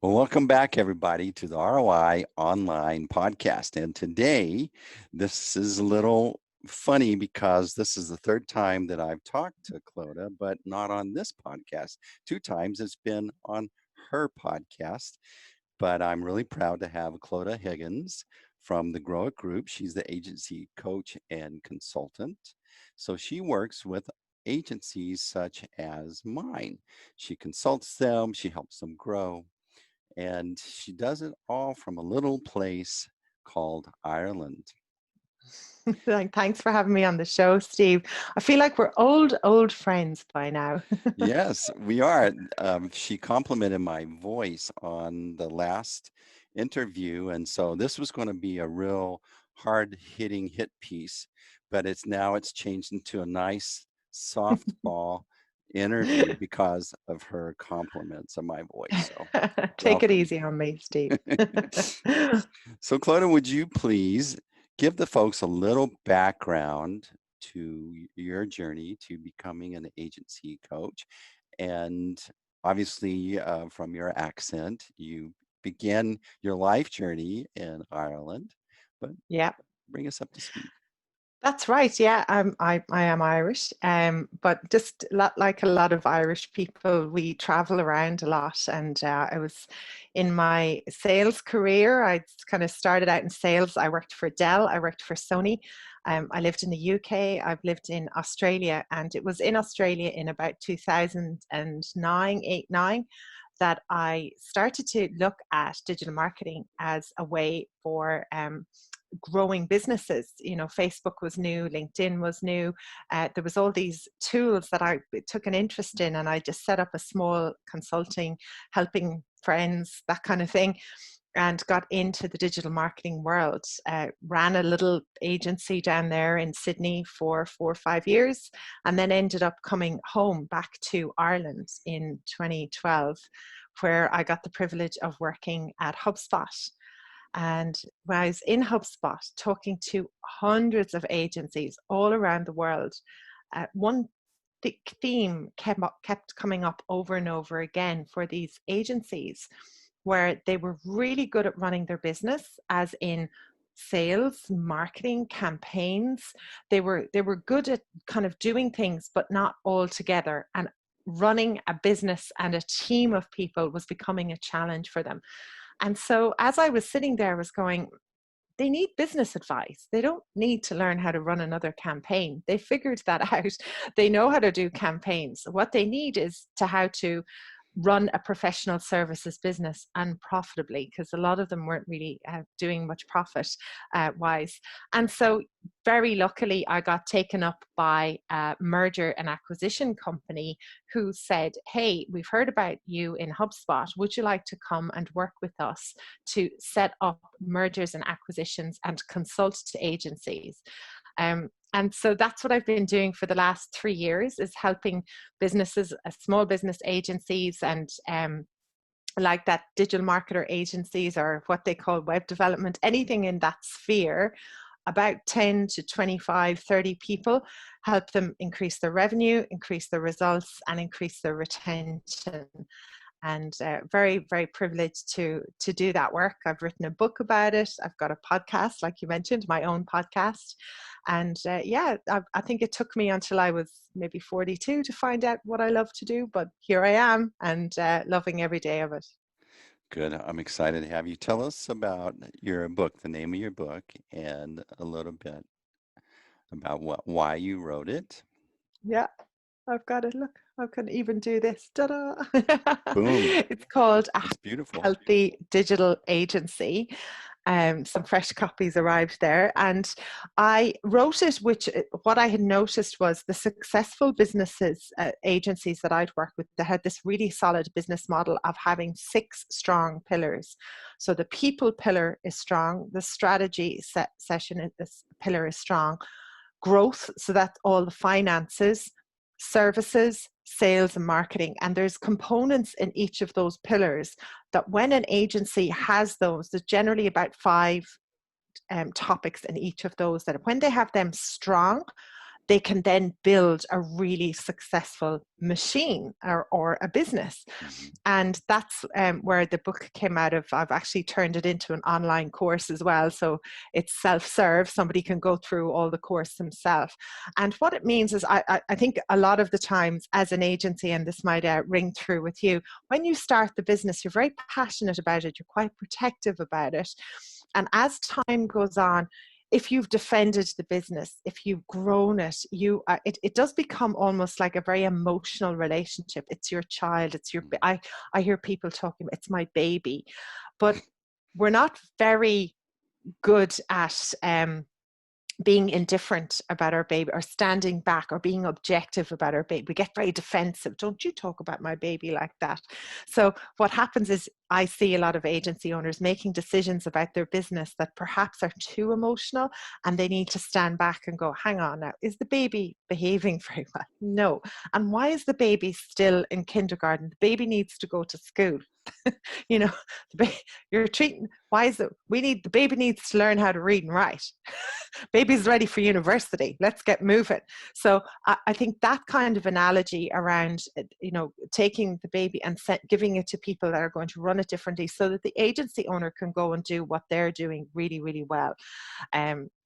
Well, welcome back, everybody, to the ROI Online Podcast. And today, this is a little funny because this is the third time that I've talked to Clodagh, but not on this podcast. Two times it's been on her podcast. But I'm really proud to have Clodagh Higgins from the Grow It Group. She's the agency coach and consultant. So she works with agencies such as mine. She consults them, she helps them grow, and she does it all from a little place called Ireland. Thanks for having me on the show, Steve. I feel like we're old friends by now. Yes, we are. She complimented my voice on the last interview, and so this was going to be a real hard-hitting hit piece, but it's changed into a nice softball interview because of her compliments of my voice. So Take it welcome. easy on me, Steve. So, Clodagh, would you please give the folks a little background to your journey to becoming an agency coach? And obviously, from your accent, you began your life journey in Ireland, but Yeah. bring us up to speed. That's right. Yeah, I am Irish. But just like a lot of Irish people, we travel around a lot. And I was in my sales career. I kind of started out in sales. I worked for Dell. I worked for Sony. I lived in the UK. I've lived in Australia, and it was in Australia in about 2009, 8, 9, that I started to look at digital marketing as a way for growing businesses. You know, Facebook was new, LinkedIn was new. There was all these tools that I took an interest in, and I just set up a small consulting, helping friends, that kind of thing, and got into the digital marketing world. Ran a little agency down there in Sydney for 4 or 5 years, and then ended up coming home back to Ireland in 2012, where I got the privilege of working at HubSpot. And when I was in HubSpot talking to hundreds of agencies all around the world, one theme kept coming up over and over again for these agencies, where they were really good at running their business, as in sales, marketing, campaigns. They were good at kind of doing things, but not all together. And running a business and a team of people was becoming a challenge for them. And so as I was sitting there, I was going, they need business advice. They don't need to learn how to run another campaign. They figured that out. They know how to do campaigns. What they need is how to run a professional services business, and profitably, because a lot of them weren't really doing much profit wise. And so very luckily, I got taken up by a merger and acquisition company who said, hey, we've heard about you in HubSpot. Would you like to come and work with us to set up mergers and acquisitions and consult to agencies? And so that's what I've been doing for the last 3 years, is helping businesses, small business agencies, and like that, digital marketer agencies, or what they call web development, anything in that sphere, about 10 to 25, 30 people, help them increase their revenue, increase their results, and increase their retention. And very, very privileged to do that work. I've written a book about it. I've got a podcast, like you mentioned, my own podcast. And I think it took me until I was maybe 42 to find out what I love to do. But here I am, and loving every day of it. Good. I'm excited to have you. Tell us about your book, the name of your book, and a little bit about why you wrote it. Yeah, I've got it. Look, I can even do this. Ta-da! Boom. It's called It's beautiful. Healthy Digital Agency. Some fresh copies arrived there, and I wrote it, which what I had noticed was the successful businesses, agencies that I'd worked with, they had this really solid business model of having 6 strong pillars. So the people pillar is strong, the strategy session in this pillar is strong, growth, so that's all the finances, services, sales, and marketing. And there's components in each of those pillars that when an agency has those, there's generally about 5 topics in each of those, that when they have them strong, they can then build a really successful machine or a business. Mm-hmm. And that's where the book came out of. I've actually turned it into an online course as well. So it's self-serve. Somebody can go through all the course themselves. And what it means is I think a lot of the times as an agency, and this might ring through with you, when you start the business, you're very passionate about it. You're quite protective about it. And as time goes on, if you've defended the business, if you've grown it, it does become almost like a very emotional relationship. It's your child. It's your. I hear people talking, it's my baby, but we're not very good at being indifferent about our baby, or standing back, or being objective about our baby. We get very defensive. Don't you talk about my baby like that. So what happens is I see a lot of agency owners making decisions about their business that perhaps are too emotional, and they need to stand back and go, hang on now, is the baby behaving very well? No. And why is the baby still in kindergarten? The baby needs to go to school. You know, you're treating, why is it, the baby needs to learn how to read and write. Baby's ready for university. Let's get moving. So I think that kind of analogy around, taking the baby and giving it to people that are going to run it differently, so that the agency owner can go and do what they're doing really, really well.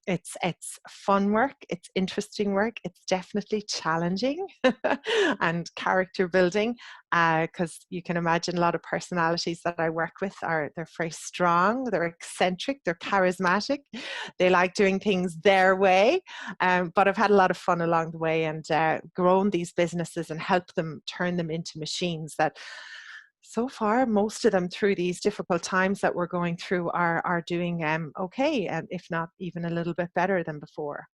It's fun work. It's interesting work. It's definitely challenging and character building, because you can imagine a lot of personalities that I work with they're very strong, they're eccentric, they're charismatic, they like doing things their way. But I've had a lot of fun along the way, and grown these businesses and helped them turn them into machines that, so far, most of them, through these difficult times that we're going through, are doing okay, and if not even a little bit better than before.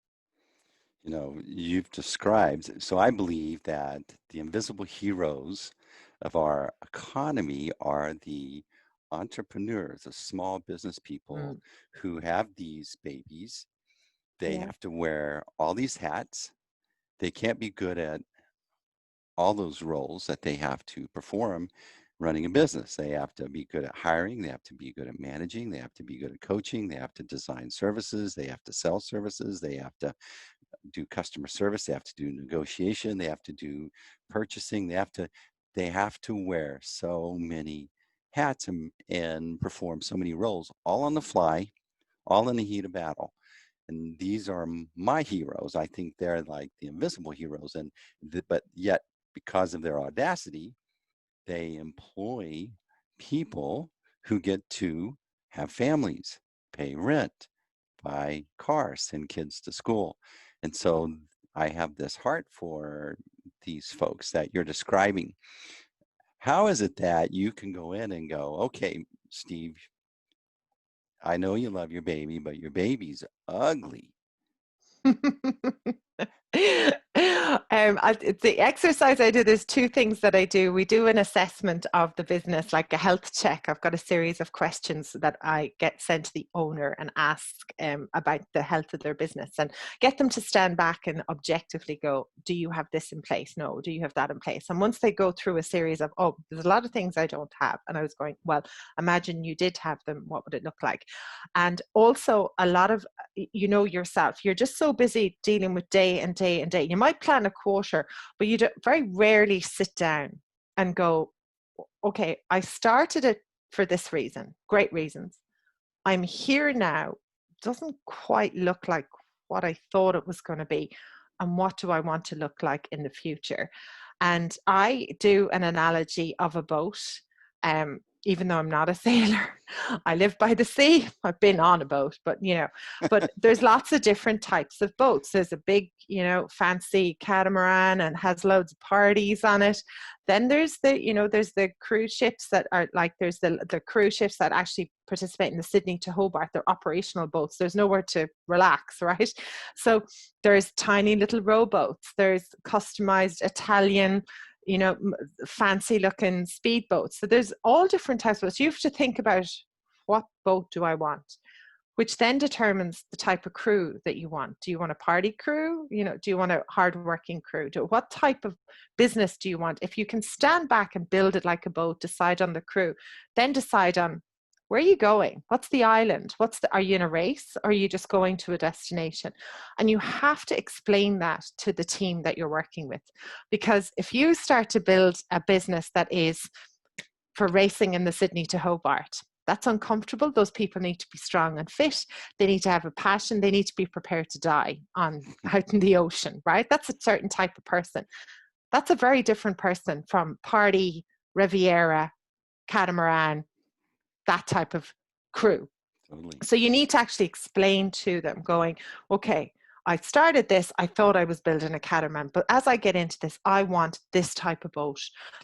You've described, so I believe that the invisible heroes of our economy are the entrepreneurs, the small business people who have these babies. They have to wear all these hats. They can't be good at all those roles that they have to perform running a business. They have to be good at hiring. They have to be good at managing. They have to be good at coaching. They have to design services. They have to sell services. They have to do customer service. They have to do negotiation. They have to do purchasing. They have to wear so many hats and perform so many roles, all on the fly, all in the heat of battle. And these are my heroes. I think they're like the invisible heroes. But yet, because of their audacity, they employ people who get to have families, pay rent, buy cars, send kids to school. And so I have this heart for these folks that you're describing. How is it that you can go in and go, okay, Steve, I know you love your baby, but your baby's ugly. The exercise I do, there's two things that I do. We do an assessment of the business, like a health check. I've got a series of questions that I get sent to the owner and ask about the health of their business, and get them to stand back and objectively go, do you have this in place? No. Do you have that in place? And once they go through a series of, oh, there's a lot of things I don't have. And I was going, well, imagine you did have them. What would it look like? And also a lot of, yourself, you're just so busy dealing with day and day and day. You might plan a quarter, but you very rarely sit down and go, okay, I started it for this reason, great reasons. I'm here now, doesn't quite look like what I thought it was going to be. And what do I want to look like in the future? And I do an analogy of a boat. Even though I'm not a sailor, I live by the sea. I've been on a boat, but there's lots of different types of boats. There's a big, fancy catamaran and has loads of parties on it. Then there's the cruise ships that are like, there's the cruise ships that actually participate in the Sydney to Hobart. They're operational boats. There's nowhere to relax, right? So there's tiny little rowboats. There's customized Italian, fancy looking speedboats. So there's all different types of boats. You have to think about, what boat do I want? Which then determines the type of crew that you want. Do you want a party crew? Do you want a hardworking crew? What type of business do you want? If you can stand back and build it like a boat, decide on the crew, then decide on Where are you going? What's the island? Are you in a race, or are you just going to a destination? And you have to explain that to the team that you're working with. Because if you start to build a business that is for racing in the Sydney to Hobart, that's uncomfortable. Those people need to be strong and fit. They need to have a passion. They need to be prepared to die out in the ocean, right? That's a certain type of person. That's a very different person from party, Riviera, catamaran, that type of crew. Totally. So you need to actually explain to them going, okay, I started this, I thought I was building a catamaran, but as I get into this, I want this type of boat.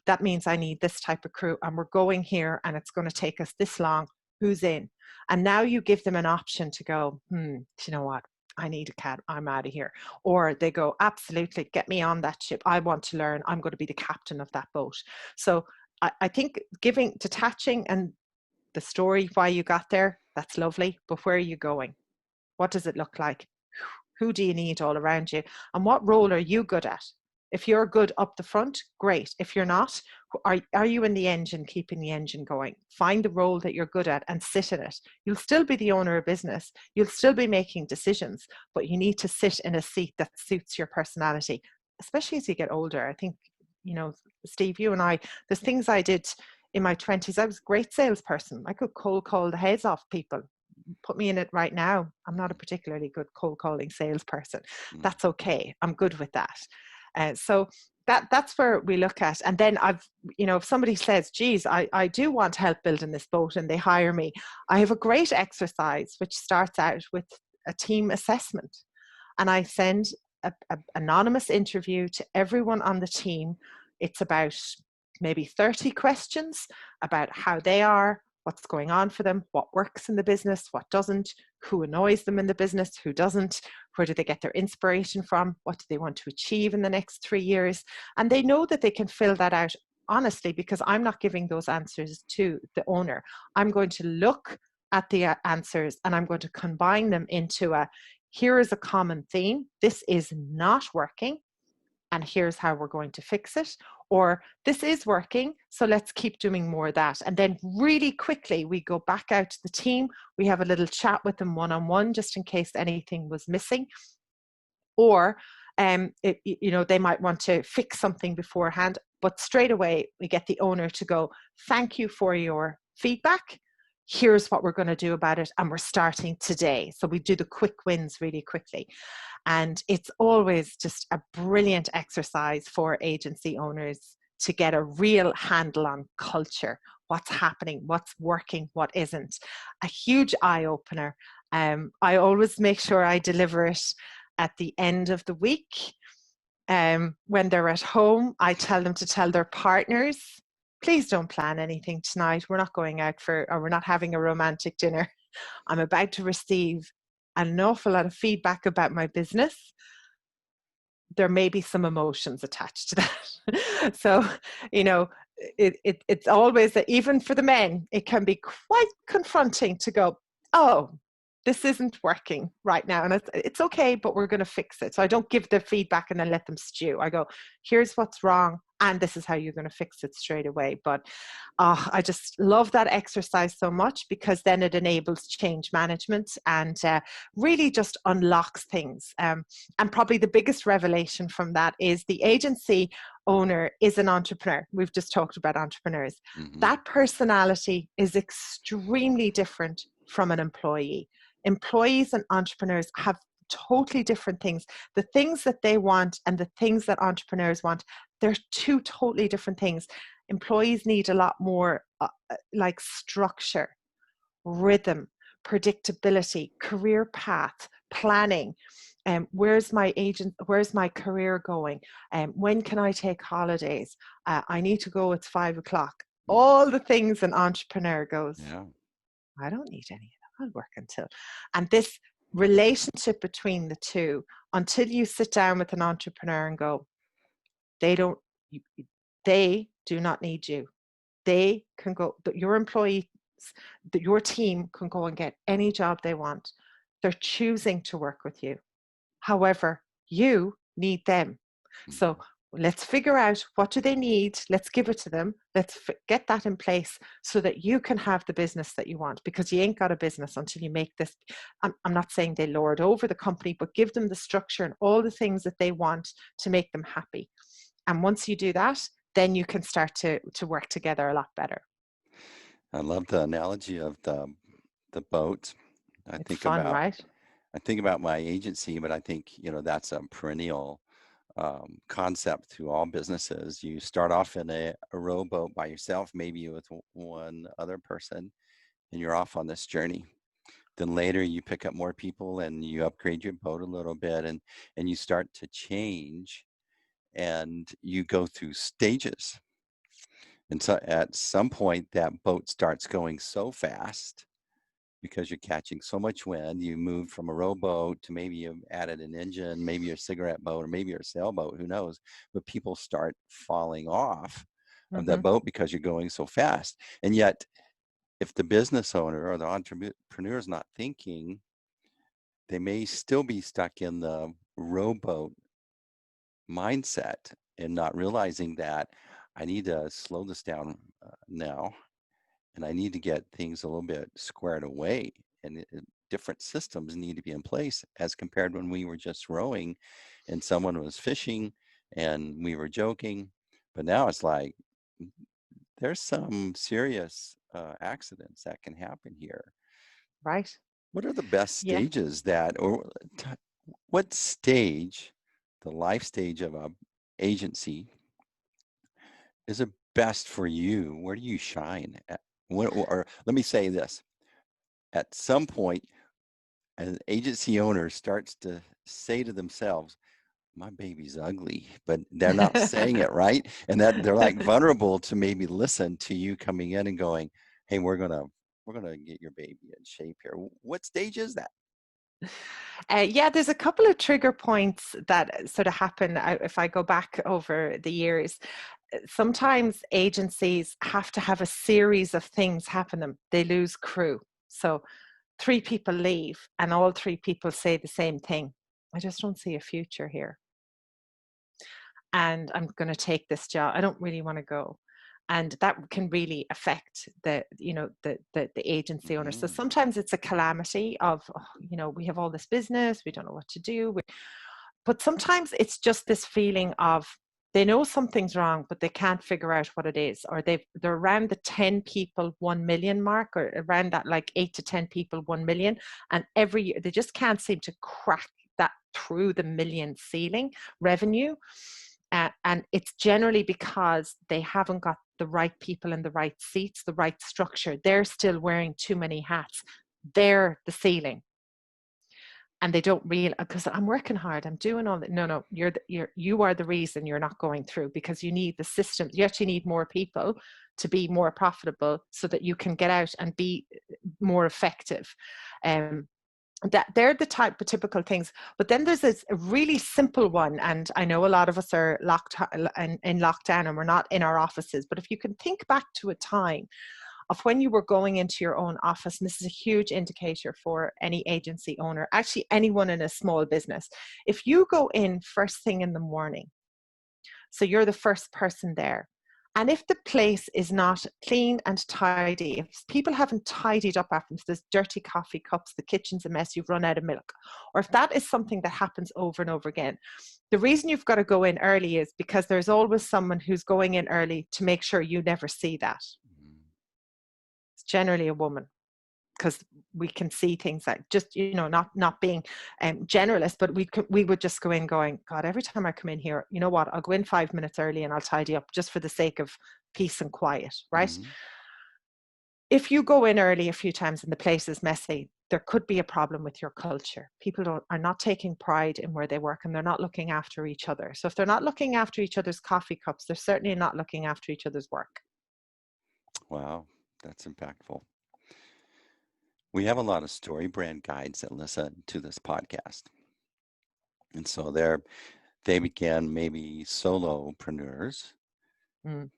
That means I need this type of crew, and we're going here, and it's going to take us this long. Who's in? And now you give them an option to go, you know what? I need a cat. I'm out of here. Or they go, absolutely, get me on that ship. I want to learn. I'm going to be the captain of that boat. So I think detaching and the story, why you got there, that's lovely. But where are you going? What does it look like? Who do you need all around you? And what role are you good at? If you're good up the front, great. If you're not, are you in the engine, keeping the engine going? Find the role that you're good at and sit in it. You'll still be the owner of business. You'll still be making decisions, but you need to sit in a seat that suits your personality, especially as you get older. I think, Steve, you and I, there's things I did in my 20s. I was a great salesperson. I could cold call the heads off people. Put me in it right now. I'm not a particularly good cold calling salesperson. That's okay. I'm good with that. So that's where we look at. And then if somebody says, geez, I do want help building this boat, and they hire me, I have a great exercise which starts out with a team assessment. And I send an anonymous interview to everyone on the team. It's about maybe 30 questions about how they are, what's going on for them, what works in the business, what doesn't, who annoys them in the business, who doesn't, where do they get their inspiration from, what do they want to achieve in the next 3 years. And they know that they can fill that out honestly, because I'm not giving those answers to the owner. I'm going to look at the answers, and I'm going to combine them into here is a common theme. This is not working, and here's how we're going to fix it. Or this is working, so let's keep doing more of that. And then really quickly, we go back out to the team. We have a little chat with them one-on-one, just in case anything was missing. Or, they might want to fix something beforehand, but straight away, we get the owner to go, thank you for your feedback. Here's what we're going to do about it. And we're starting today. So we do the quick wins really quickly. And it's always just a brilliant exercise for agency owners to get a real handle on culture, what's happening, what's working, what isn't. A huge eye-opener. I always make sure I deliver it at the end of the week. When they're at home, I tell them to tell their partners, please don't plan anything tonight. We're not going out or we're not having a romantic dinner. I'm about to receive an awful lot of feedback about my business. There may be some emotions attached to that. So, it's always that, even for the men, it can be quite confronting to go, oh, this isn't working right now. And it's okay, but we're going to fix it. So I don't give the feedback and then let them stew. I go, here's what's wrong, and this is how you're going to fix it straight away. But I just love that exercise so much, because then it enables change management and really just unlocks things. And probably the biggest revelation from that is the agency owner is an entrepreneur. We've just talked about entrepreneurs. Mm-hmm. That personality is extremely different from an employee. Employees and entrepreneurs have totally different things. The things that they want and the things that entrepreneurs want, they're two totally different things. Employees need a lot more like structure, rhythm, predictability, career path, planning. Where's my career going? When can I take holidays? I need to go, it's 5:00. All the things an entrepreneur goes, yeah, I don't need any of that. I'll work until. And this relationship between the two, until you sit down with an entrepreneur and go, they do not need you. They can go, your employees, your team can go and get any job they want. They're choosing to work with you. However, you need them. So Let's figure out what do they need. Let's give it to them. Let's get that in place so that you can have the business that you want, because you ain't got a business until you make this. I'm not saying they lord over the company, but give them the structure and all the things that they want to make them happy. And once you do that, then you can start to work together a lot better. I love the analogy of the boat. I It's think fun, about right? I think about my agency, but I think, that's a perennial concept to all businesses. You start off in a rowboat by yourself, maybe with one other person, and you're off on this journey. Then later you pick up more people and you upgrade your boat a little bit, and you start to change, and you go through stages. And so at some point that boat starts going so fast because you're catching so much wind. You moved from a rowboat to maybe you've added an engine, maybe your cigarette boat, or maybe your sailboat, who knows? But people start falling off of that Mm-hmm. boat because you're going so fast. And yet, if the business owner or the entrepreneur is not thinking, they may still be stuck in the rowboat mindset and not realizing that I need to slow this down now, and I need to get things a little bit squared away, and different systems need to be in place as compared when we were just rowing and someone was fishing and we were joking. But now it's like there's some serious accidents that can happen here. Right. What are the best Yeah. stages what stage, the life stage of a agency, is it best for you? Where do you shine at? Or let me say this, at some point, an agency owner starts to say to themselves, my baby's ugly, but they're not saying it, right? And that they're like vulnerable to maybe listen to you coming in and going, hey, we're gonna get your baby in shape here. What stage is that? Yeah, there's a couple of trigger points that sort of happen if I go back over the years. Sometimes agencies have to have a series of things happen them. They lose crew. So three people leave and all three people say the same thing. I just don't see a future here. And I'm going to take this job. I don't really want to go. And that can really affect the agency owner. So Mm-hmm. sometimes it's a calamity of, we have all this business, we don't know what to do. But sometimes it's just this feeling of they know something's wrong, but they can't figure out what it is, or they're around the 10 people 1 million mark, or around that, like 8 to 10 people 1 million, and every year they just can't seem to crack that through the million ceiling revenue. And it's generally because they haven't got the right people in the right seats, the right structure. They're still wearing too many hats. They're the ceiling, and they don't realize, because I'm working hard, I'm doing all that. No, you are the reason you're not going through, because you need the system. You actually need more people to be more profitable so that you can get out and be more effective. That they're the typical things. But then there's this really simple one, and I know a lot of us are locked in lockdown and we're not in our offices, but if you can think back to a time of when you were going into your own office, and this is a huge indicator for any agency owner, actually anyone in a small business. If you go in first thing in the morning, so you're the first person there, and if the place is not clean and tidy, if people haven't tidied up after them, if there's dirty coffee cups, the kitchen's a mess, you've run out of milk, or if that is something that happens over and over again, the reason you've got to go in early is because there's always someone who's going in early to make sure you never see that. It's generally a woman, because we can see things like, just not being generalist, but we would just go in going, God, every time I come in here, you know what, I'll go in 5 minutes early and I'll tidy up just for the sake of peace and quiet, right? Mm-hmm. If you go in early a few times and the place is messy, there could be a problem with your culture. People are not taking pride in where they work, and they're not looking after each other. So if they're not looking after each other's coffee cups, they're certainly not looking after each other's work. Wow, that's impactful. We have a lot of story brand guides that listen to this podcast. And so they began maybe solopreneurs, Mm, or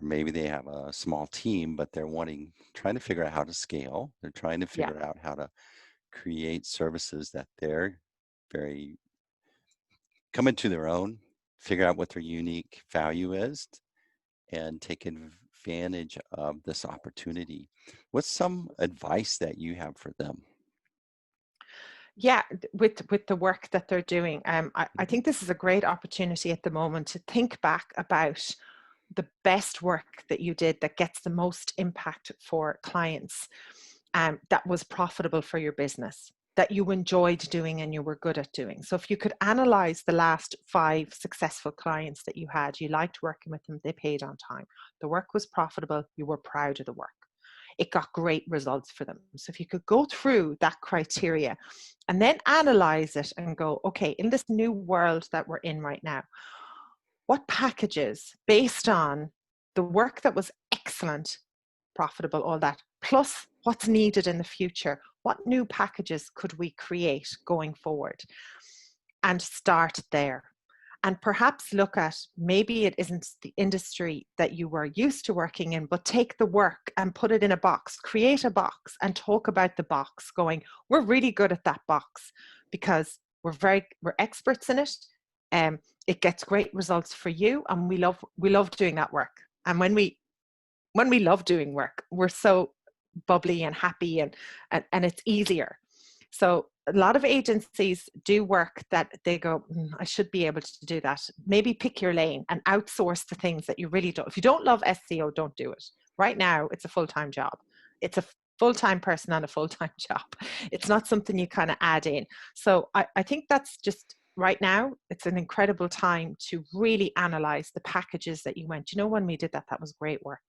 maybe they have a small team, but they're trying to figure out how to scale. They're trying to yeah. figure out how to create services that they're very come into their own. figure out what their unique value is, and take advantage of this opportunity. What's some advice that you have for them? Yeah, with the work that they're doing, I think this is a great opportunity at the moment to think back about the best work that you did that gets the most impact for clients, that was profitable for your business, that you enjoyed doing and you were good at doing. So if you could analyze the last 5 successful clients that you had, you liked working with them, they paid on time, the work was profitable, you were proud of the work, it got great results for them. So if you could go through that criteria and then analyze it and go, okay, in this new world that we're in right now, what packages based on the work that was excellent, profitable, all that, plus what's needed in the future, what new packages could we create going forward? And start there. And perhaps look at, maybe it isn't the industry that you were used to working in, but take the work and put it in a box, create a box and talk about the box, going, we're really good at that box because we're experts in it. It gets great results for you, and we love doing that work. And when we love doing work, we're so bubbly and happy, and it's easier. So a lot of agencies do work that they go, I should be able to do that. Maybe pick your lane and outsource the things that you really don't. If you don't love SEO, don't do it. Right now, it's a full-time job. It's a full-time person on a full-time job. It's not something you kind of add in. So I think that's just, right now, it's an incredible time to really analyze the packages that you went, when we did that, that was great work.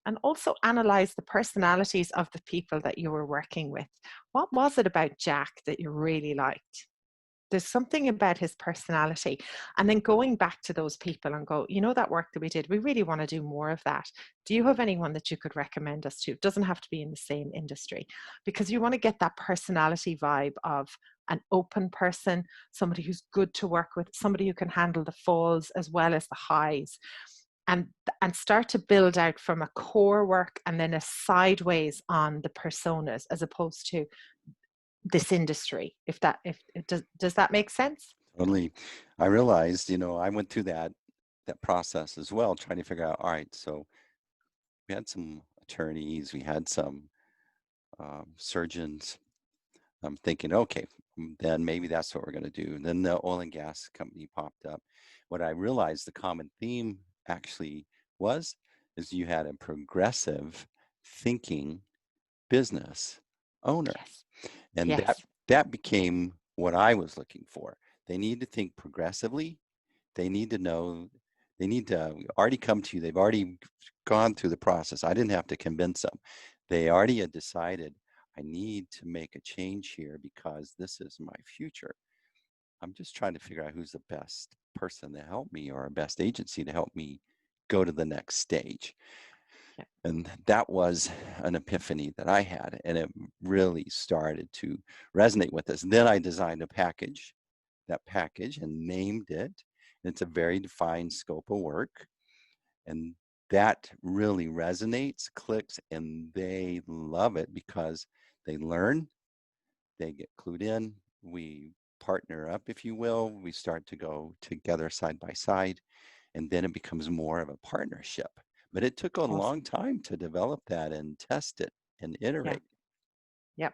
And also analyze the personalities of the people that you were working with. What was it about Jack that you really liked? There's something about his personality. And then going back to those people and go, that work that we did, we really want to do more of that. Do you have anyone that you could recommend us to? It doesn't have to be in the same industry, because you want to get that personality vibe of an open person, somebody who's good to work with, somebody who can handle the falls as well as the highs. And start to build out from a core work and then a sideways on the personas, as opposed to this industry. If does that make sense? Totally. I realized, I went through that process as well, trying to figure out, all right, so we had some attorneys, we had some surgeons. I'm thinking, okay, then maybe that's what we're going to do. And then the oil and gas company popped up. What I realized the common theme actually is you had a progressive thinking business owner. Yes. And Yes. that became what I was looking for. They need to think progressively. They need to know, they need to already come to you. They've already gone through the process. I didn't have to convince them. They already had decided, I need to make a change here because this is my future. I'm just trying to figure out who's the best person to help me, or a best agency to help me go to the next stage. Yeah. And that was an epiphany that I had, and it really started to resonate with us. And then I designed a package, and named it. It's a very defined scope of work. And that really resonates, clicks, and they love it because they learn, they get clued in, we partner up, if you will, we start to go together side by side, and then it becomes more of a partnership. But it took a Awesome. long time to develop that and test it and Yeah. iterate. Yeah.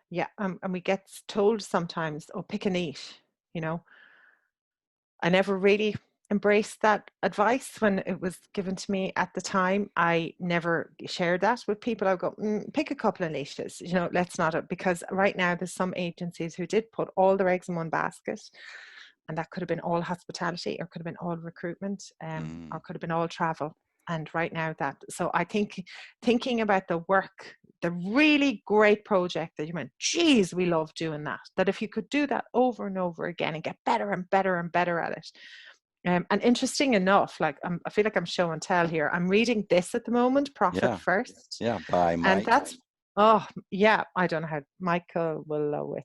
Yeah. And we get told sometimes, oh, pick a niche. I never really embraced that advice when it was given to me at the time. I never shared that with people. I go, pick a couple of niches, let's not, because right now there's some agencies who did put all their eggs in one basket, and that could have been all hospitality, or could have been all recruitment, or could have been all travel. And right now so I think thinking about the work, the really great project that you went, geez, we love doing that if you could do that over and over again and get better and better and better at it. And interesting enough, I feel like I'm show and tell here. I'm reading this at the moment, Profit Yeah. First. Yeah. By And Mike. that's, oh, yeah, I don't know how, Michael Willowitz.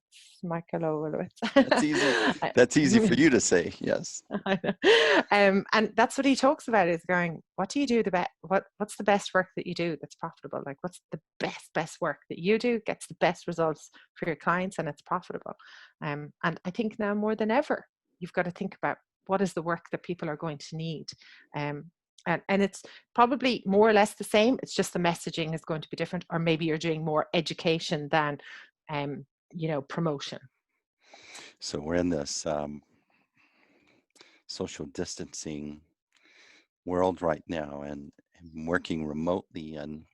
That's easy. That's easy for you to say. Yes. I know. And that's what he talks about, is going, what do you do the best? What's the best work that you do that's profitable? Like, what's the best work that you do, gets the best results for your clients, and it's profitable? And I think now more than ever, you've got to think about what is the work that people are going to need. And it's probably more or less the same. It's just the messaging is going to be different, or maybe you're doing more education than, promotion. So we're in this social distancing world right now, and working remotely, and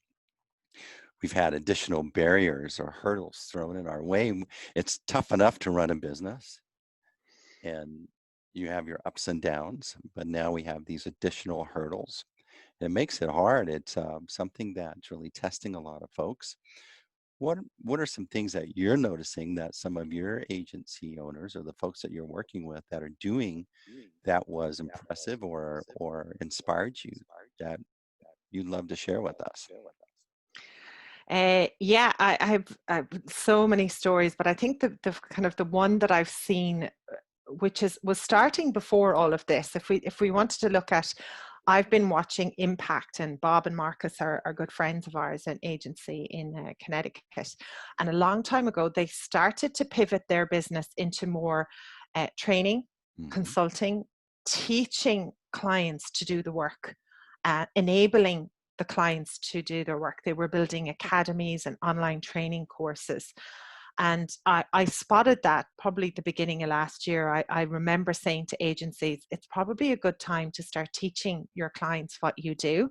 we've had additional barriers or hurdles thrown in our way. It's tough enough to run a business, and you have your ups and downs, but now we have these additional hurdles. It makes it hard. It's something that's really testing a lot of folks. What are some things that you're noticing that some of your agency owners or the folks that you're working with that are doing that was impressive or inspired you, that you'd love to share with us? Yeah, I've so many stories, but I think the kind of the one that I've seen, which was starting before all of this. If we wanted to look at, I've been watching Impact, and Bob and Marcus are good friends of ours, an agency in Connecticut. And a long time ago, they started to pivot their business into more training, consulting, teaching clients to do the work, enabling the clients to do their work. They were building academies and online training courses. And I spotted that probably at the beginning of last year. I remember saying to agencies, it's probably a good time to start teaching your clients what you do.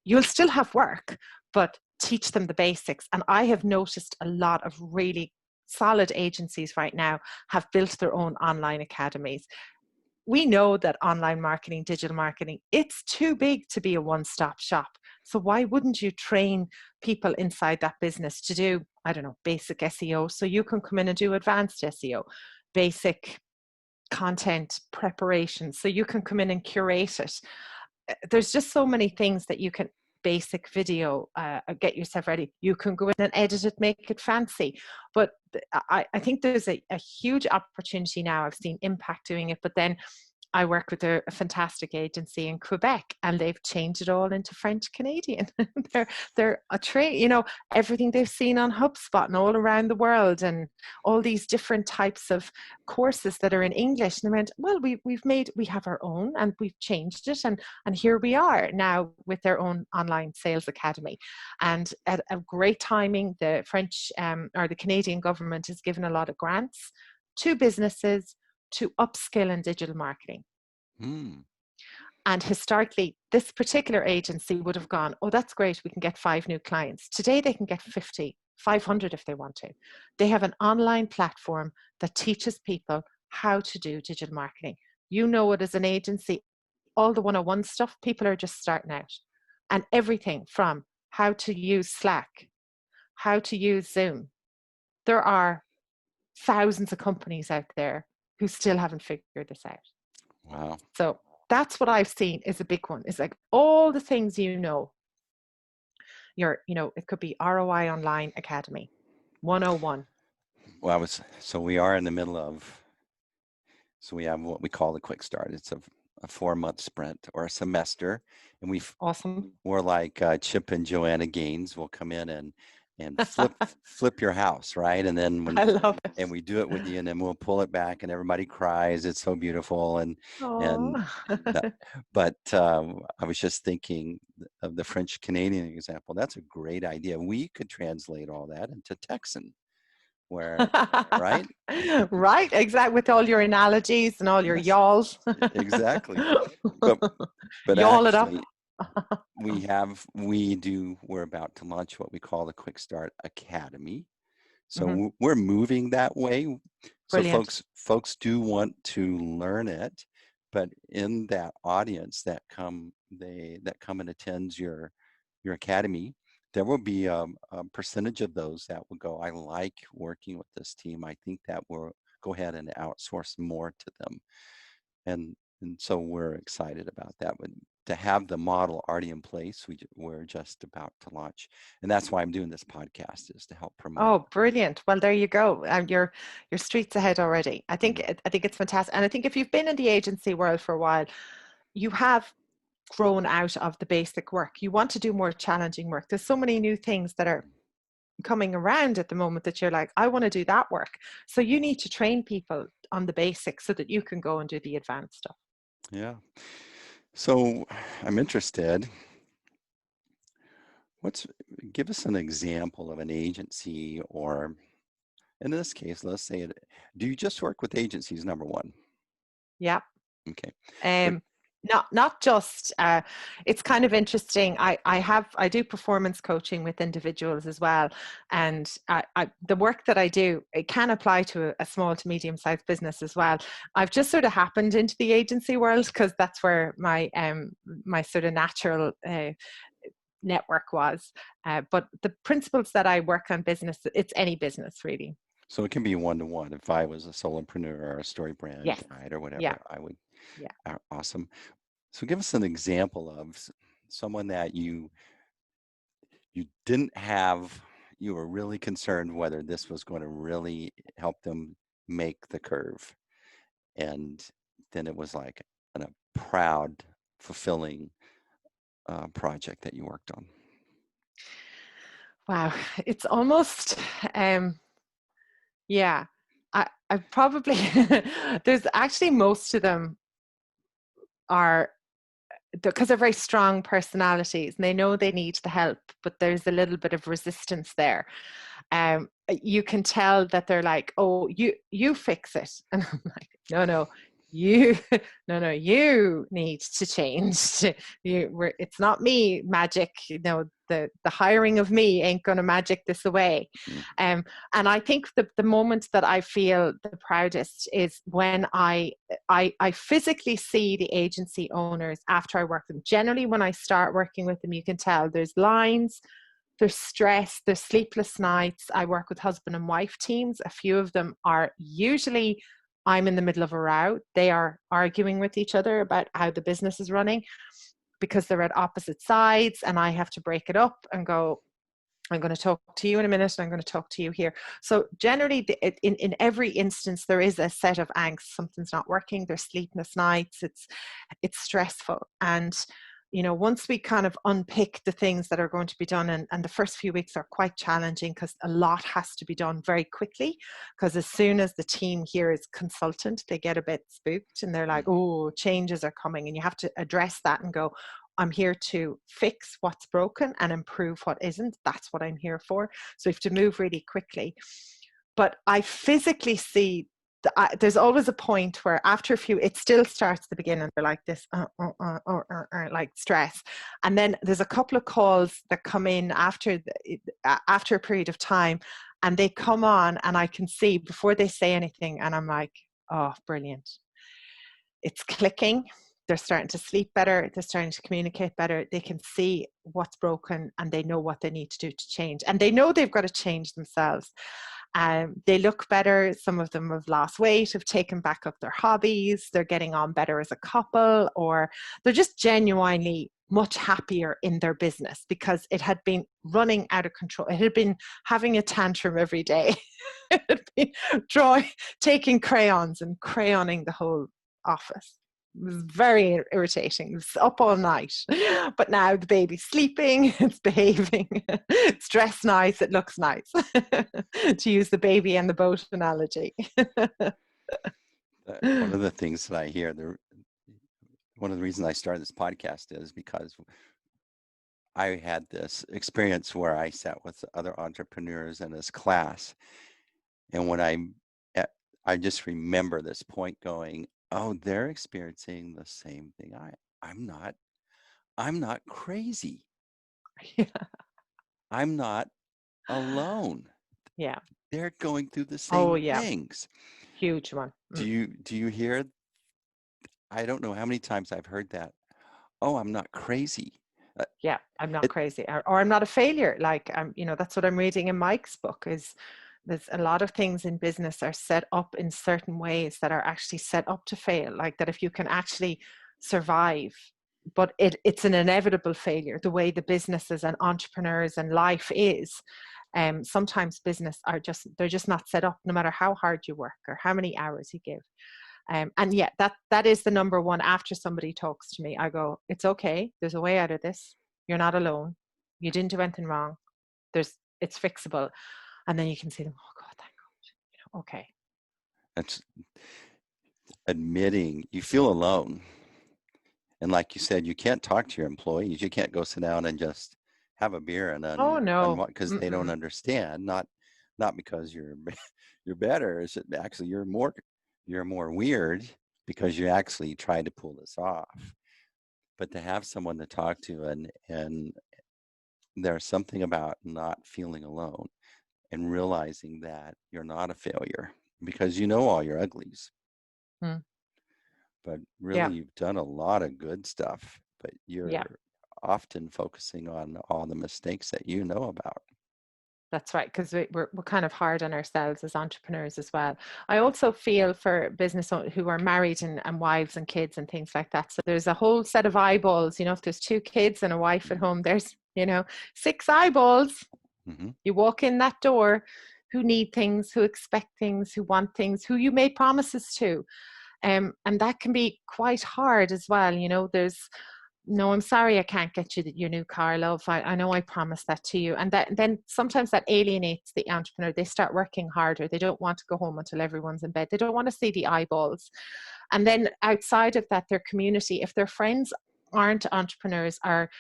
You'll still have work, but teach them the basics. And I have noticed a lot of really solid agencies right now have built their own online academies. We know that online marketing, digital marketing, it's too big to be a one-stop shop. So why wouldn't you train people inside that business to do, I don't know, basic SEO, so you can come in and do advanced SEO, basic content preparation, so you can come in and curate it. There's just so many things that you can, basic video, get yourself ready. You can go in and edit it, make it fancy. But I think there's a huge opportunity now. I've seen Impact doing it, but then I work with a fantastic agency in Quebec, and they've changed it all into French Canadian. they're a everything they've seen on HubSpot and all around the world, and all these different types of courses that are in English. And they went, well, we have our own, and we've changed it, and here we are now with their own online sales academy. And at a great timing, the French or the Canadian government has given a lot of grants to businesses to upskill in digital marketing. And historically, this particular agency would have gone, oh, that's great, we can get 5 new clients. Today, they can get 50, 500 if they want to. They have an online platform that teaches people how to do digital marketing. You know it as an agency, all the 101 stuff, people are just starting out. And everything from how to use Slack, how to use Zoom. There are thousands of companies out there who still haven't figured this out. Wow. So that's what I've seen is a big one. It's like all the things it could be ROI Online Academy 101. Well, we are in the middle of, so we have what we call the quick start. It's a 4-month sprint or a semester, and we're like Chip and Joanna Gaines will come in and flip your house, right? And then I love it. And we do it with you, and then we'll pull it back, and everybody cries. It's so beautiful, but I was just thinking of the French Canadian example. That's a great idea. We could translate all that into Texan, where right, right, exactly, with all your analogies and all your y'alls. Exactly, but y'all actually, it up. we're about to launch what we call the Quick Start Academy. So we're moving that way. Brilliant. So folks do want to learn it, but in that audience that come and attends your academy, there will be a percentage of those that will go, I like working with this team. I think that we'll go ahead and outsource more to them. And so we're excited about that. To have the model already in place, we're just about to launch, and that's why I'm doing this podcast, is to help promote. Oh, brilliant! Well, there you go. You're streets ahead already. I think it's fantastic, and I think if you've been in the agency world for a while, you have grown out of the basic work. You want to do more challenging work. There's so many new things that are coming around at the moment that you're like, I want to do that work. So you need to train people on the basics so that you can go and do the advanced stuff. Yeah. So I'm interested. Give us an example of an agency, or in this case, let's say do you just work with agencies, number one? Yeah. Okay. Not just, it's kind of interesting. I do performance coaching with individuals as well. And the work that I do, it can apply to a small to medium sized business as well. I've just sort of happened into the agency world because that's where my sort of natural network was. But the principles that I work on business, it's any business really. So it can be one-to-one. If I was a solopreneur or a story brand Yes. guide or whatever, Yeah. I would. Yeah. Awesome. So give us an example of someone that you didn't have, you were really concerned whether this was going to really help them make the curve. And then it was like a proud, fulfilling project that you worked on. Wow. It's almost, yeah, I probably, there's actually most of them are, because they're very strong personalities and they know they need the help, but there's a little bit of resistance there. You can tell that they're like, oh, you fix it. And I'm like, no, you, no, you need to change. It's not me magic. The hiring of me ain't going to magic this away. And I think the moment that I feel the proudest is when I physically see the agency owners after I work them. Generally, when I start working with them, you can tell there's lines, there's stress, there's sleepless nights. I work with husband and wife teams. A few of them are usually, I'm in the middle of a row. They are arguing with each other about how the business is running because they're at opposite sides, and I have to break it up and go, I'm going to talk to you in a minute, and I'm going to talk to you here. So generally, in every instance, there is a set of angst. Something's not working. There's sleepless nights. It's stressful. And once we kind of unpick the things that are going to be done, and the first few weeks are quite challenging because a lot has to be done very quickly, because as soon as the team here is consultant, they get a bit spooked and they're like, oh, changes are coming, and you have to address that and go, I'm here to fix what's broken and improve what isn't. That's what I'm here for. So we have to move really quickly. But I physically see there's always a point where after a few, it still starts at the beginning. They're like this, like stress. And then there's a couple of calls that come in after a period of time, and they come on and I can see before they say anything. And I'm like, oh, brilliant. It's clicking. They're starting to sleep better. They're starting to communicate better. They can see what's broken and they know what they need to do to change. And they know they've got to change themselves. They look better. Some of them have lost weight, have taken back up their hobbies. They're getting on better as a couple, or they're just genuinely much happier in their business because it had been running out of control. It had been having a tantrum every day. It had been taking crayons and crayoning the whole office. It was very irritating. It was up all night. But now the baby's sleeping, it's behaving, it's dressed nice, it looks nice. To use the baby and the boat analogy. One of the things that I hear, one of the reasons I started this podcast is because I had this experience where I sat with other entrepreneurs in this class. And when I just remember this point going, oh, they're experiencing the same thing. I'm not crazy. Yeah. I'm not alone. Yeah. They're going through the same yeah. things. Huge one. Do you hear? I don't know how many times I've heard that. Oh, I'm not crazy. Yeah, I'm not crazy, or I'm not a failure. Like that's what I'm reading in Mike's book. Is there's a lot of things in business are set up in certain ways that are actually set up to fail. Like that, if you can actually survive, but it's an inevitable failure. The way the businesses and entrepreneurs and life is. Sometimes business they're just not set up, no matter how hard you work or how many hours you give. And yeah, that is the number one. After somebody talks to me, I go, it's okay. There's a way out of this. You're not alone. You didn't do anything wrong. It's fixable. And then you can see them, oh God, thank God. Okay. That's admitting you feel alone. And like you said, you can't talk to your employees. You can't go sit down and just have a beer and Oh no. because they don't understand. Not because you're you're better. It's that actually you're more weird because you actually tried to pull this off. But to have someone to talk to, and there's something about not feeling alone and realizing that you're not a failure because you know all your uglies. Mm. But Yeah. really, you've done a lot of good stuff, but Yeah. you're often focusing on all the mistakes that you know about. That's right, because we're kind of hard on ourselves as entrepreneurs as well. I also feel for business owners who are married and wives and kids and things like that. So there's a whole set of eyeballs. If there's 2 kids and a wife at home, there's 6 eyeballs. Mm-hmm. You walk in that door, who need things, who expect things, who want things, who you made promises to, and that can be quite hard as well. There's no, I'm sorry, I can't get you your new car, love. I know I promised that to you. And then sometimes that alienates the entrepreneur. They start working harder. They don't want to go home until everyone's in bed. They don't want to see the eyeballs. And then outside of that, their community, if their friends aren't entrepreneurs, are,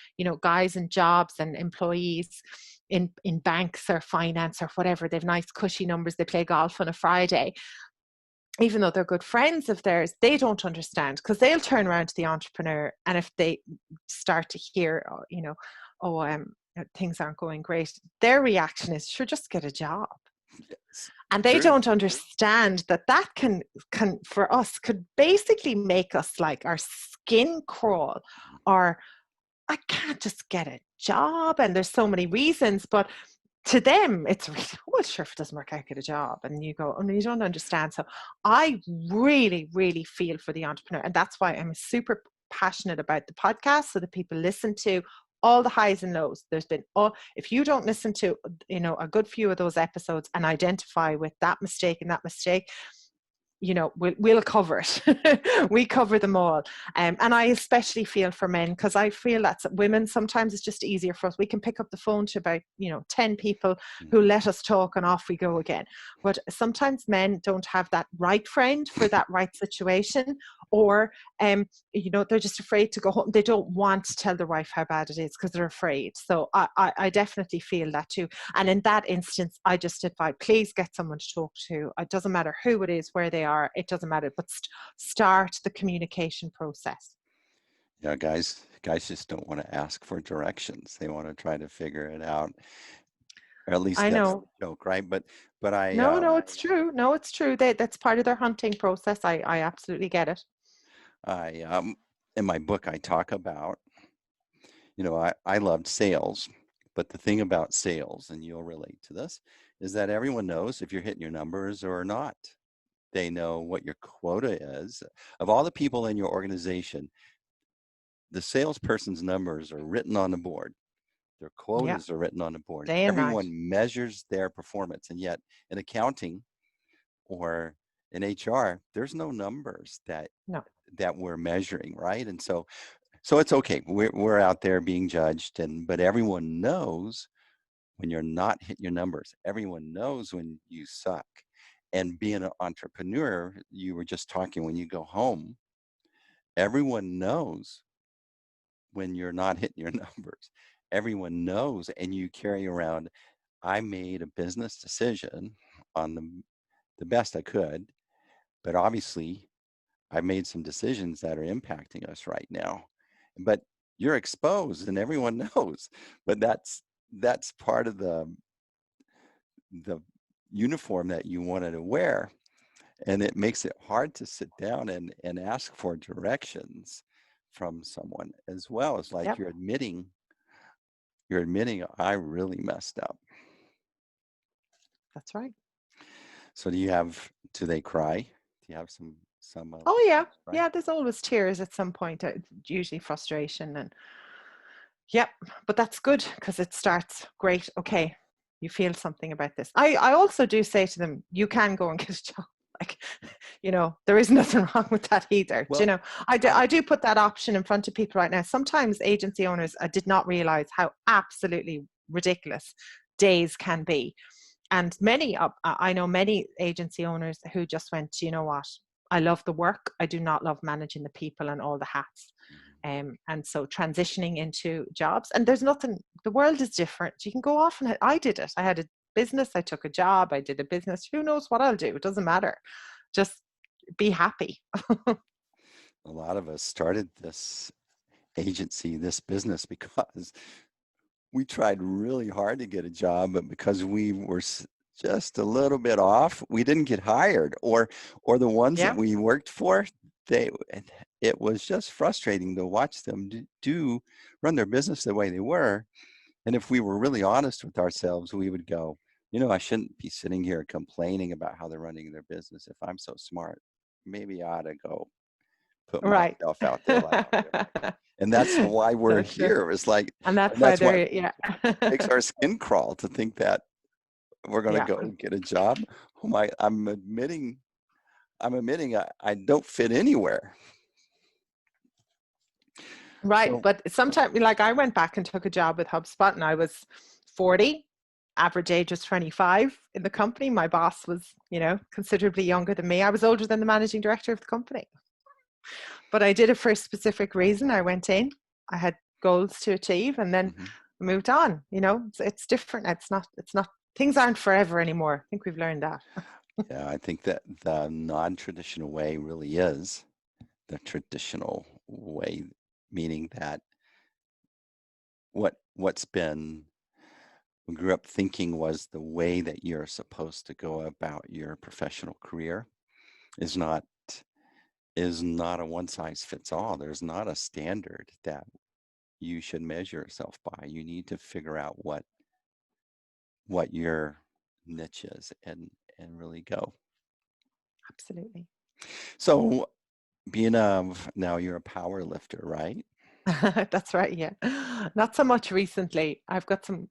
guys in jobs and employees in banks or finance or whatever, they've nice cushy numbers, they play golf on a Friday, even though they're good friends of theirs, they don't understand, because they'll turn around to the entrepreneur, and if they start to hear, things aren't going great, their reaction is, sure, just get a job. Yes. And they Sure. don't understand that can for us could basically make us like our skin crawl, or I can't just get a job, and there's so many reasons, but to them, it's really, well, sure, if it doesn't work out, get a job. And you go, oh, no, you don't understand. So I really, really feel for the entrepreneur. And that's why I'm super passionate about the podcast, so that people listen to all the highs and lows. There's been, if you don't listen to, a good few of those episodes and identify with that mistake and that mistake, we'll cover it. We cover them all. And I especially feel for men, because I feel that women, sometimes it's just easier for us. We can pick up the phone to about, 10 people who let us talk, and off we go again. But sometimes men don't have that right friend for that right situation, or, they're just afraid to go home. They don't want to tell their wife how bad it is because they're afraid. So I definitely feel that too. And in that instance, I just advise, please get someone to talk to. It doesn't matter who it is, where they are, it doesn't matter, but start the communication process. Yeah, guys just don't want to ask for directions. They want to try to figure it out. Or at least I that's the know. joke, right? But I No, it's true. No, it's true. That's part of their hunting process. I absolutely get it. In my book I talk about, I loved sales, but the thing about sales, and you'll relate to this, is that everyone knows if you're hitting your numbers or not. They know what your quota is. Of all the people in your organization, the salesperson's numbers are written on the board. Their Yeah, quotas are written on the board. day and night. Everyone measures their performance. And yet in accounting or in HR, there's no numbers that we're measuring, right? And so it's okay. We're out there being judged, but everyone knows when you're not hitting your numbers. Everyone knows when you suck. And being an entrepreneur, you were just talking, when you go home, everyone knows when you're not hitting your numbers. Everyone knows, and you carry around, I made a business decision on the best I could, but obviously I made some decisions that are impacting us right now. But you're exposed and everyone knows. But that's part of the uniform that you wanted to wear. And it makes it hard to sit down and ask for directions from someone as well. It's like Yep. you're admitting I really messed up. That's right. So do they cry? Do you have some Oh yeah. right? Yeah, there's always tears at some point, usually frustration, and yep, but that's good, because it starts great. Okay, you feel something about this. I also do say to them, you can go and get a job. Like, there is nothing wrong with that either. Well, I do put that option in front of people right now. Sometimes agency owners did not realize how absolutely ridiculous days can be. And I know many agency owners who just went, you know what, I love the work. I do not love managing the people and all the hats. And so transitioning into jobs, and there's nothing, the world is different. You can go off, and I did it. I had a business, I took a job, I did a business. Who knows what I'll do? It doesn't matter. Just be happy. A lot of us started this agency, this business, because we tried really hard to get a job, but because we were just a little bit off, we didn't get hired, or the ones that we worked for, it was just frustrating to watch them run their business the way they were. And if we were really honest with ourselves, we would go, I shouldn't be sitting here complaining about how they're running their business. If I'm so smart, maybe I ought to go put myself out there like I'm doing. And that's why we're here. It's like, and that's why it makes our skin crawl to think that we're going to go get a job. I'm admitting I don't fit anywhere. Right. So, but sometimes, like, I went back and took a job with HubSpot, and I was 40, average age was 25 in the company. My boss was, considerably younger than me. I was older than the managing director of the company. But I did it for a specific reason. I went in, I had goals to achieve, and then moved on. It's different. It's not, things aren't forever anymore. I think we've learned that. Yeah, I think that the non-traditional way really is the traditional way, meaning that what's been we grew up thinking was the way that you're supposed to go about your professional career is not a one size fits all. There's not a standard that you should measure yourself by. You need to figure out what your niche is and really go. Absolutely. So now you're a power lifter, right? That's right. Yeah. Not so much recently. I've got some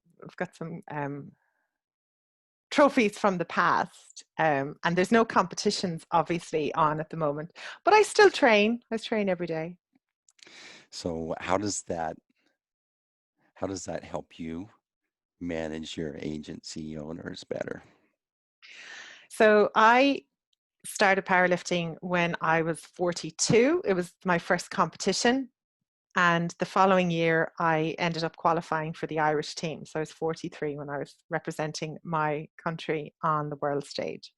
trophies from the past, and there's no competitions obviously on at the moment, but I still train. I train every day. So how does that help you manage your agency owners better? So I started powerlifting when I was 42. It was my first competition. And the following year, I ended up qualifying for the Irish team. So I was 43 when I was representing my country on the world stage.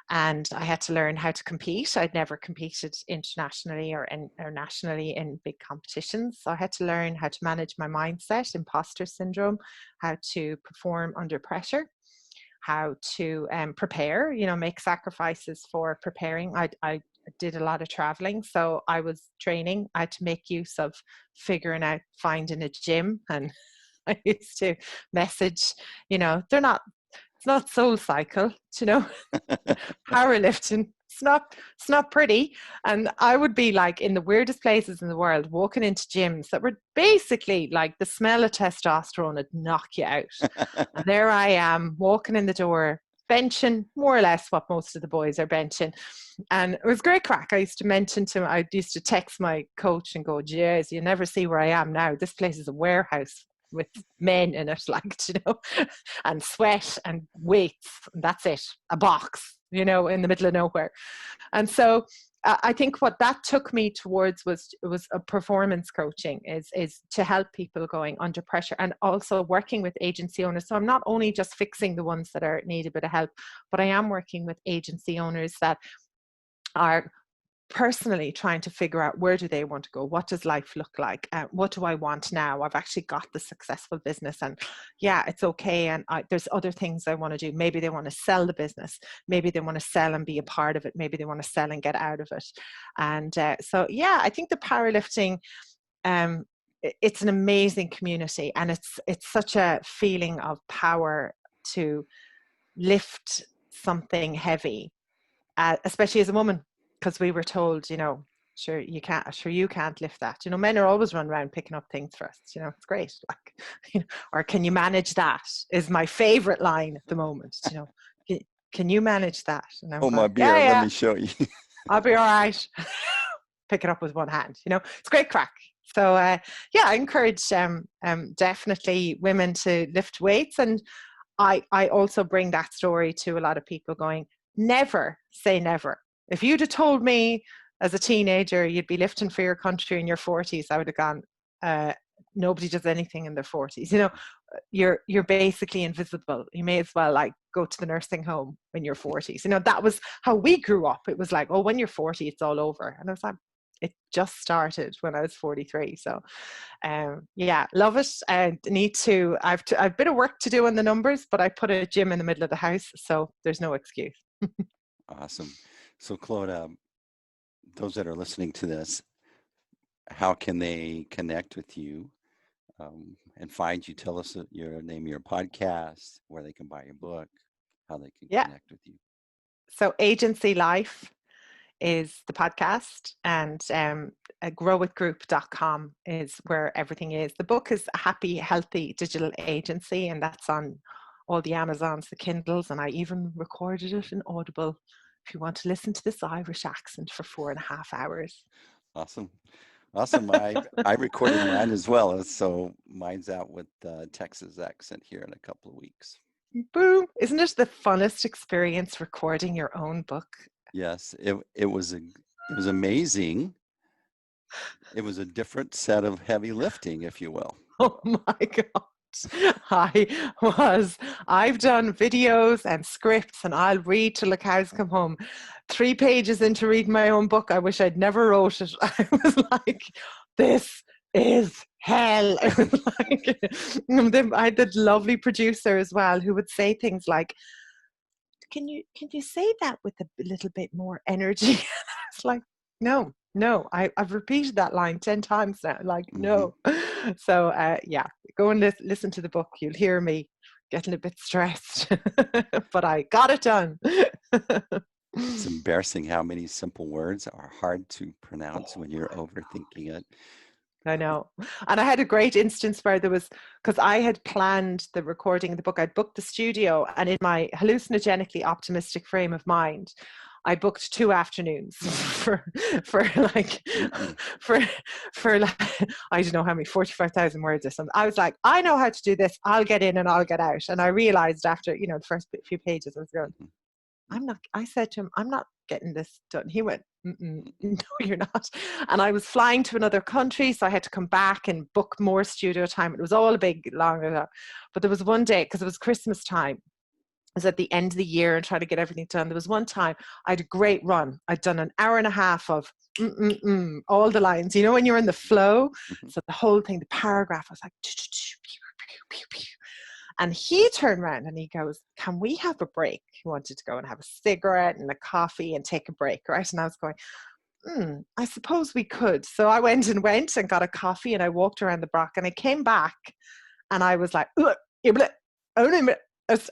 And I had to learn how to compete. I'd never competed internationally or nationally in big competitions. So I had to learn how to manage my mindset, imposter syndrome, how to perform under pressure, how to prepare, make sacrifices for preparing. I did a lot of traveling, so I was training. I had to make use of finding a gym, and I used to message, it's not Soul Cycle, powerlifting. It's not pretty. And I would be like in the weirdest places in the world, walking into gyms that were basically like the smell of testosterone would knock you out. And there I am walking in the door, benching more or less what most of the boys are benching. And it was great crack. I used to text my coach and go, geez, you never see where I am now. This place is a warehouse with men in it, and sweat and weights. And that's it. A box, in the middle of nowhere. And so I think what that took me towards was a performance coaching, is to help people going under pressure, and also working with agency owners. So I'm not only just fixing the ones that need a bit of help, but I am working with agency owners that are personally trying to figure out, where do they want to go? What does life look like? What do I want now? I've actually got the successful business, and it's okay. And there's other things I want to do. Maybe they want to sell the business. Maybe they want to sell and be a part of it. Maybe they want to sell and get out of it. And I think the powerlifting, it's an amazing community, and it's such a feeling of power to lift something heavy, especially as a woman. Because we were told, sure you can't lift that. Men are always running around picking up things for us. It's great. Or can you manage that? Is my favorite line at the moment. Can you manage that? And I'm my beer. Yeah. Let me show you. I'll be all right. Pick it up with one hand. It's great crack. So I encourage definitely women to lift weights, and I also bring that story to a lot of people going, never say never. If you'd have told me as a teenager you'd be lifting for your country in your 40s, I would have gone, nobody does anything in their 40s. You know, you're basically invisible. You may as well like go to the nursing home when you're 40s. You know, that was how we grew up. It was like, oh, when you're 40, it's all over. And I was like, it just started when I was 43. So yeah, love it. And need to, I've a bit of work to do on the numbers, but I put a gym in the middle of the house, so there's no excuse. Awesome. So Clodagh, those that are listening to this, how can they connect with you and find you? Tell us your name of your podcast, where they can buy your book, how they can Yeah. connect with you. So Agency Life is the podcast, and growwithgroup.com is where everything is. The book is a happy, healthy digital agency, and that's on all the Amazons, the Kindles, and I even recorded it in Audible if you want to listen to this Irish accent for 4.5 hours. Awesome. Awesome. I recorded mine as well. So mine's out with Texas accent here in a couple of weeks. Boom. Isn't it the funnest experience recording your own book? Yes, it was amazing. It was a different set of heavy lifting, if you will. Oh my God. I've done videos and scripts, and I'll read till the cows come home. 3 pages into reading my own book, I wish I'd never wrote it. I was like, this is hell. It was like, I had the lovely producer as well who would say things like, can you say that with a little bit more energy? And I was like, no, I've repeated that line 10 times now. Like, no. So yeah, go and listen to the book. You'll hear me getting a bit stressed, but I got it done. It's embarrassing how many simple words are hard to pronounce when you're overthinking it. I know. And I had a great instance where there was, because I had planned the recording of the book, I'd booked the studio, and in my hallucinogenically optimistic frame of mind, I booked 2 afternoons for like I don't know how many, 45,000 words or something. I was like, I know how to do this. I'll get in and I'll get out. And I realized after, the first few pages, I was going, I said to him, I'm not getting this done. He went, no, you're not. And I was flying to another country, so I had to come back and book more studio time. It was all a big long, but there was one day, because it was Christmas time, was at the end of the year and trying to get everything done. There was one time I had a great run. I'd done an hour and a half of all the lines, when you're in the flow. So the whole thing, the paragraph was like, and he turned around and he goes, can we have a break? He wanted to go and have a cigarette and a coffee and take a break, right? And I was going, I suppose we could. So I went and got a coffee, and I walked around the block, and I came back and I was like,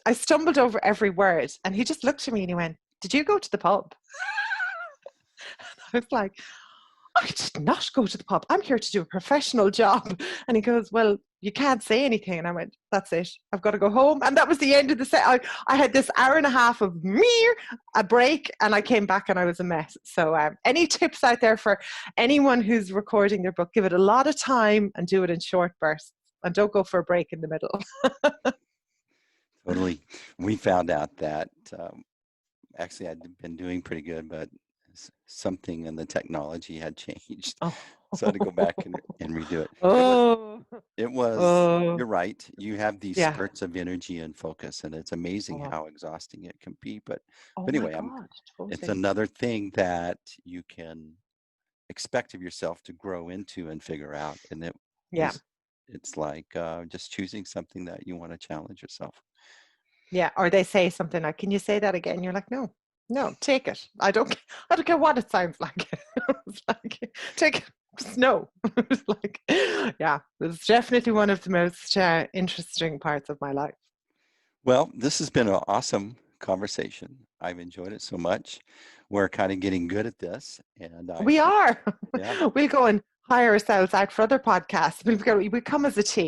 I stumbled over every word, and he just looked at me and he went, did you go to the pub? I was like, I did not go to the pub. I'm here to do a professional job. And he goes, well, you can't say anything. And I went, that's it. I've got to go home. And that was the end of the set. I had this hour and a half of a break, and I came back and I was a mess. So any tips out there for anyone who's recording their book? Give it a lot of time and do it in short bursts, and don't go for a break in the middle. Totally. We found out that actually I'd been doing pretty good, but something in the technology had changed. So I had to go back and redo it. It was you're right. You have these spurts of energy and focus, and it's amazing how exhausting it can be. But anyway, totally. It's another thing that you can expect of yourself to grow into and figure out. And it's like just choosing something that you want to challenge yourself. Yeah, or they say something like, can you say that again? You're like, no, take it. I don't care what it sounds like. It's like, take it. Just no. It's like, yeah, it was definitely one of the most interesting parts of my life. Well, this has been an awesome conversation. I've enjoyed it so much. We're kind of getting good at this. And we are. Yeah. We'll go and hire ourselves out for other podcasts. We come as a team.